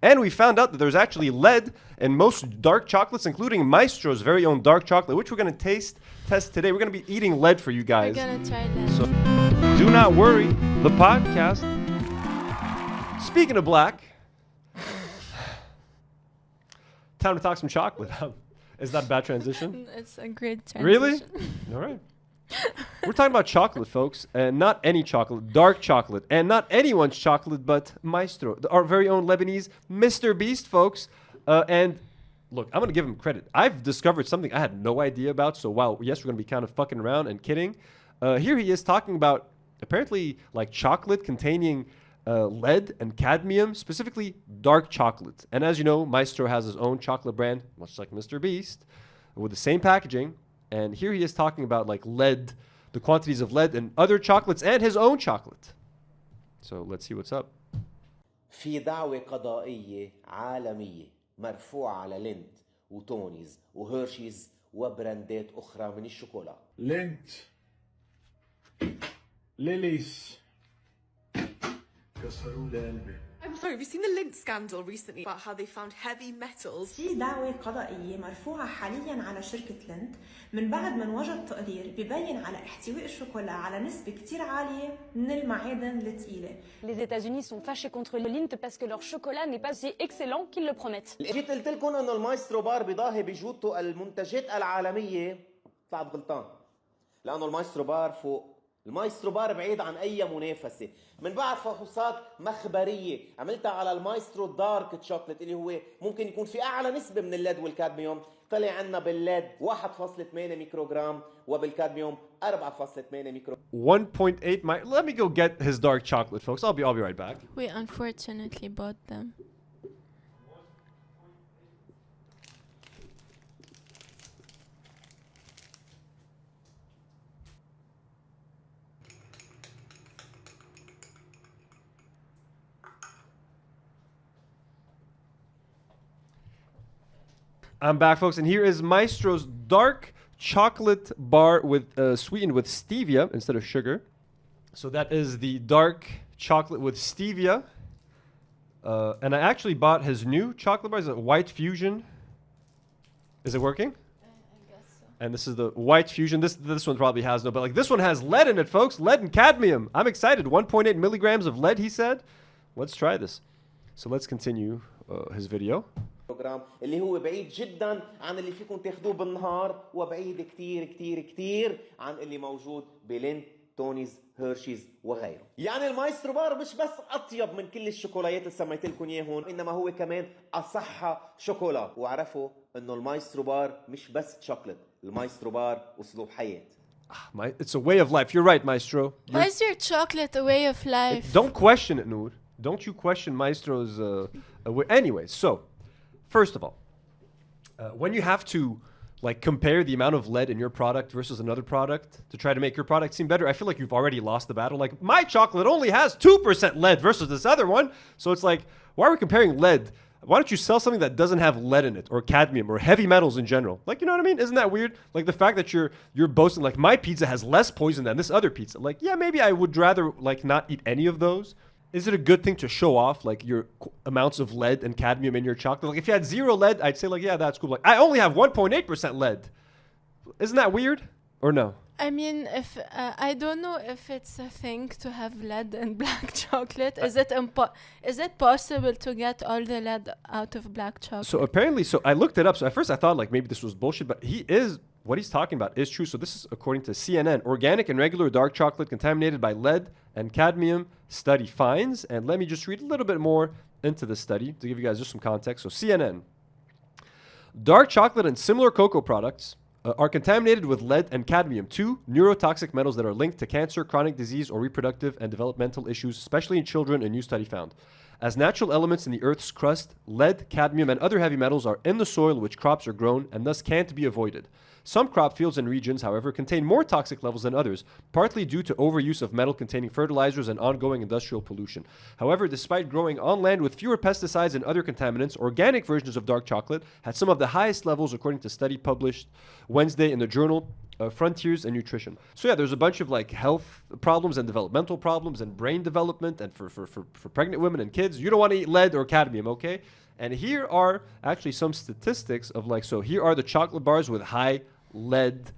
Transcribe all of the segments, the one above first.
And we found out that there's actually lead in most dark chocolates, including Maestro's very own dark chocolate, which we're going to test today. We're going to be eating lead for you guys. We're going to try that. So, do not worry, the podcast. Speaking of black, time to talk some chocolate. Is that a bad transition? It's a great transition. Really? All right. We're talking about chocolate, folks, and not any chocolate, dark chocolate, and not anyone's chocolate, but Maestro, our very own Lebanese Mr. Beast, folks. And look, I'm going to give him credit. I've discovered something I had no idea about. So while, yes, we're going to be kind of fucking around and kidding, here he is talking about apparently like chocolate containing lead and cadmium, specifically dark chocolate. And as you know, Maestro has his own chocolate brand, much like Mr. Beast, with the same packaging. And here he is talking about like lead, the quantities of lead in other chocolates and his own chocolate. So let's see what's up. في دعوة قضائية عالمية مرفوعة على لينت وتونيز وهيرشيز وبراندات أخرى من الشوكولا. لينت ليليس كسروا لي قلبي. I'm sorry, have you seen the Lint scandal recently about how they found heavy metals? في دعوة قضائية مرفوعة حالياً على شركة لينت من بعد ما انوجد تقرير ببين على احتواء الشوكولا على نسبة كتير عالية من المعادن الثقيلة. Les États-Unis sont fâchés contre Lint parce que leur chocolat n'est pas si excellent qu'ils le promettent. جيت قلت لكم انه المايسترو بار بيضاهي بجودته المنتجات العالمية، طلعت غلطان. لأنه المايسترو بار فوق. المايسترو بار بعيد عن أي منافسة. من بعد فحوصات مخبرية عملتها على المايسترو دارك تشوكلت اللي هو ممكن يكون في أعلى نسبة من الليد والكادميوم. طلع عنا بالليد 1.8 ميكروغرام وبالكادميوم 4.8 ميكروغرام. 1.8. Let me go get his dark chocolate, folks. I'll be right back. We unfortunately bought them. I'm back, folks, and here is Maestro's dark chocolate bar with sweetened with stevia instead of sugar. So that is the dark chocolate with stevia. And I actually bought his new chocolate bar. Is it White Fusion? Is it working? I guess so. And this is the White Fusion. This one probably has no, but like this one has lead in it, folks. Lead and cadmium. I'm excited. 1.8 milligrams of lead, he said. Let's try this. So let's continue his video. اللي هو بعيد جدا عن اللي فيكم تاخدوه بالنهار وبعيد كتير كتير كتير عن اللي موجود بلينت تونيز هيرشيز وغيره. يعني المايسترو بار مش بس اطيب من كل الشوكولاتات اللي سميت لكم اياهم، انما هو كمان اصح شوكولا. وعرفوا انه المايسترو بار مش بس شوكولات، المايسترو بار اسلوب حياه. It's a way of life. You're right, Maestro. Why is your chocolate a way of life? Don't question it, Noor. Don't you question Maestro's way. Anyways, so first of all, when you have to like compare the amount of lead in your product versus another product to try to make your product seem better, I feel like you've already lost the battle. Like my chocolate only has 2% lead versus this other one. So it's like, why are we comparing lead? Why don't you sell something that doesn't have lead in it or cadmium or heavy metals in general? Like, you know what I mean? Isn't that weird? Like the fact that you're boasting like my pizza has less poison than this other pizza. Like, yeah, maybe I would rather like not eat any of those. Is it a good thing to show off like your amounts of lead and cadmium in your chocolate? Like if you had 0 lead, I'd say like, yeah, that's cool. Like I only have 1.8% lead. Isn't that weird or no? I mean, if I don't know if it's a thing to have lead in black chocolate. Is it possible to get all the lead out of black chocolate? So apparently, so I looked it up. So at first I thought like maybe this was bullshit, but what he's talking about is true. So this is according to CNN. Organic and regular dark chocolate contaminated by lead and cadmium study finds. And let me just read a little bit more into the study to give you guys just some context. So CNN. Dark chocolate and similar cocoa products are contaminated with lead and cadmium, 2 neurotoxic metals that are linked to cancer, chronic disease, or reproductive and developmental issues, especially in children, a new study found. As natural elements in the Earth's crust, lead, cadmium, and other heavy metals are in the soil which crops are grown and thus can't be avoided. Some crop fields and regions, however, contain more toxic levels than others, partly due to overuse of metal-containing fertilizers and ongoing industrial pollution. However, despite growing on land with fewer pesticides and other contaminants, organic versions of dark chocolate had some of the highest levels according to a study published Wednesday in the journal Frontiers and Nutrition. So yeah, there's a bunch of like health problems and developmental problems and brain development and for pregnant women and kids. You don't want to eat lead or cadmium, okay? And here are actually some statistics of like, so here are the chocolate bars with high lead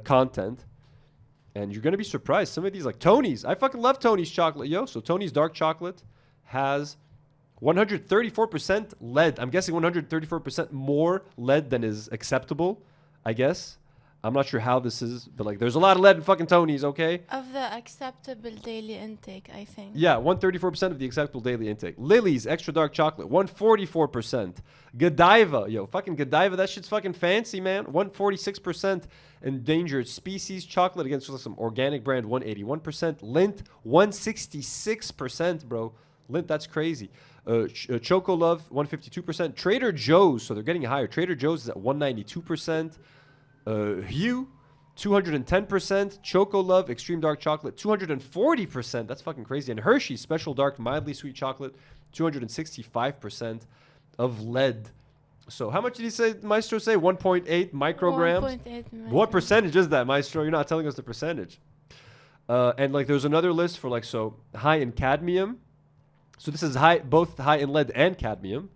content. And you're going to be surprised. Some of these like Tony's. I fucking love Tony's chocolate, yo. So Tony's dark chocolate has 134% lead. I'm guessing 134% more lead than is acceptable, I guess. I'm not sure how this is, but like there's a lot of lead in fucking Tony's, okay? Of the acceptable daily intake, I think. Yeah, 134% of the acceptable daily intake. Lily's extra dark chocolate, 144%. Godiva, yo, fucking Godiva, that shit's fucking fancy, man. 146%. Endangered species chocolate, again, so some organic brand, 181%. Lint, 166%, bro. Lint, that's crazy. Choco Love, 152%. Trader Joe's, so they're getting higher. Trader Joe's is at 192%. Hue, 210%. Choco Love Extreme Dark Chocolate, 240%. That's fucking crazy. And Hershey's Special Dark Mildly Sweet Chocolate, 265% of lead. So how much did he say, Maestro say? 1.8 micrograms? 1.8 What percentage is that, Maestro? You're not telling us the percentage. And like there's another list for like, so high in cadmium. So this is both high in lead and cadmium.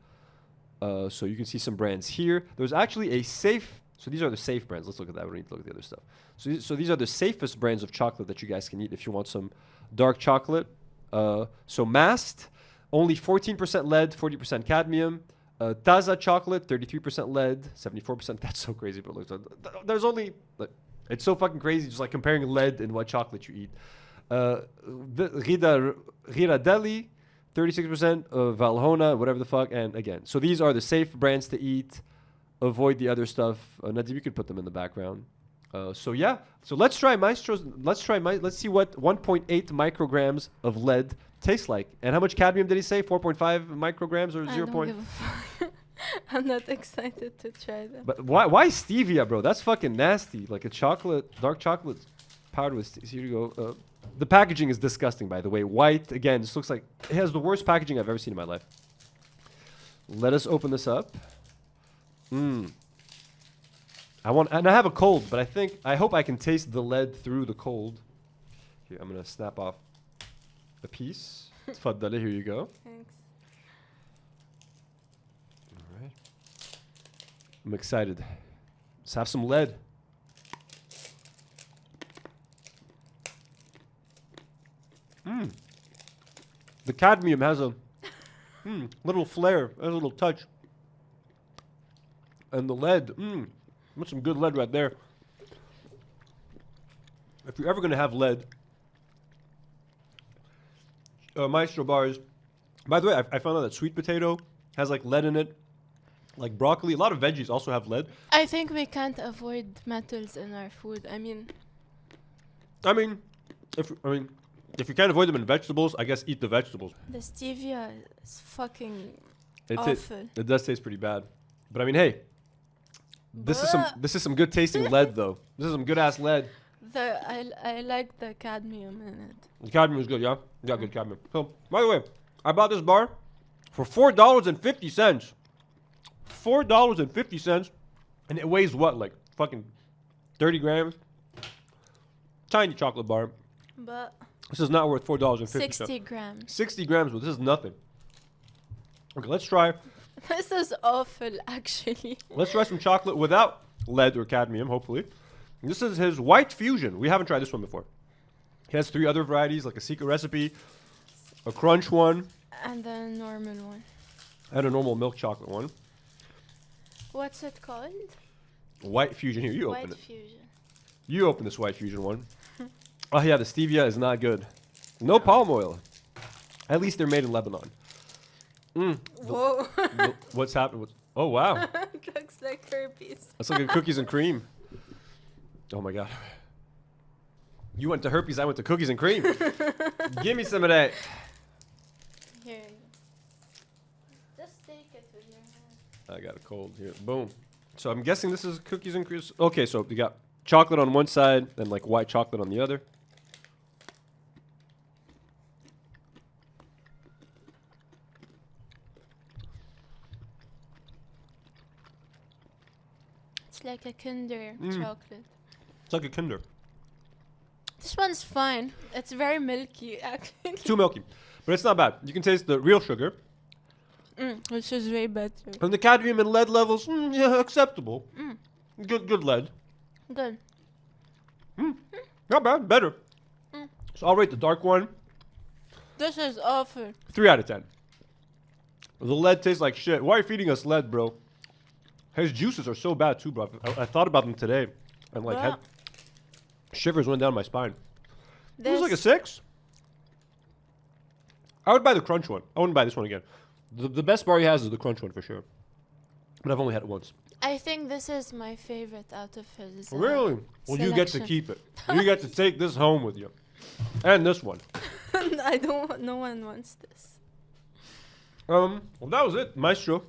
So you can see some brands here. There's actually a safe. So these are the safe brands. Let's look at that. We don't need to look at the other stuff. So these are the safest brands of chocolate that you guys can eat if you want some dark chocolate. So Mast, only 14% lead, 40% cadmium. Taza chocolate, 33% lead, 74%. That's so crazy. But look, there's only, like, it's so fucking crazy just like comparing lead and what chocolate you eat. Ghirardelli, 36%. Valhona, whatever the fuck. And again, so these are the safe brands to eat. Avoid the other stuff. Nadim, you could put them in the background. So yeah. So let's try Maestro's. Let's see what 1.8 micrograms of lead tastes like. And how much cadmium did he say? 4.5 micrograms or 0. I don't give a fuck. I'm not excited to try them. But why stevia, bro? That's fucking nasty. Like a chocolate, dark chocolate powdered with stevia. Here you go. The packaging is disgusting, by the way. White. Again, this looks like it has the worst packaging I've ever seen in my life. Let us open this up. And I have a cold, but I hope I can taste the lead through the cold. Here, I'm gonna snap off a piece. Tfaddali, here you go. Thanks. All right. I'm excited. Let's have some lead. The cadmium has a little flair, has a little touch. And the lead, that's some good lead right there. If you're ever going to have lead, Maestro bars. By the way, I found out that sweet potato has like lead in it. Like broccoli, a lot of veggies also have lead. I think we can't avoid metals in our food. I mean, if you can't avoid them in vegetables, I guess eat the vegetables. the stevia is fucking It awful. it does taste pretty bad. But I mean, hey, this is some good tasting lead though. This is some good ass lead. I like the cadmium in it. The cadmium is good, yeah? Yeah, good cadmium. So, by the way, I bought this bar for $4.50. $4.50. And it weighs what? Like fucking 30 grams? Tiny chocolate bar. But This is not worth $4.50. 60 grams. 60 grams, but this is nothing. Okay, let's try This is awful, actually. some chocolate without lead or cadmium, hopefully. This is his White Fusion. We haven't tried this one before. He has 3 other varieties, like a secret recipe, a crunch one, And the normal one. and a normal milk chocolate one. What's it called? White Fusion. Here, you White open it. Fusion. You open this White Fusion one. Oh yeah, the stevia is not good. No palm oil. At least they're made in Lebanon. Whoa. What's happened? Oh wow, It looks like herpes. that's like a cookies and cream. Oh my god. You went to herpes, I went to cookies and cream. Give me some of that. Here you go. Just take it with your hand. I got a cold here. Boom. So I'm guessing this is cookies and cream. Okay, so you got chocolate on one side and like white chocolate on the other. It's like a Kinder chocolate. It's like a Kinder. This one's fine. It's very milky, actually. Too milky. But it's not bad. You can taste the real sugar. Which is way better. And the cadmium and lead levels, yeah, acceptable. Good lead. Good. Not bad. Better. So I'll rate the dark one This is awful. 3 out of 10. The lead tastes like shit. Why are you feeding us lead, bro? His juices are so bad too, bro. I thought about them today, and like Yeah. shivers went down my spine. This This is like a 6. I would buy the crunch one. I wouldn't buy this one again. The best bar he has is the crunch one for sure. But I've only had it once. I think this is my favorite out of his. Really? Well, you get to selection. keep it. You get to take this home with you. And this one. I don't. No one wants this. Well, that was it, Maestro.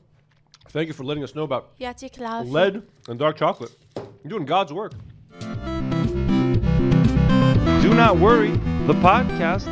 Thank you for letting us know about يعطيك العافية. lead and dark chocolate. You're doing God's work. Do not worry, the podcast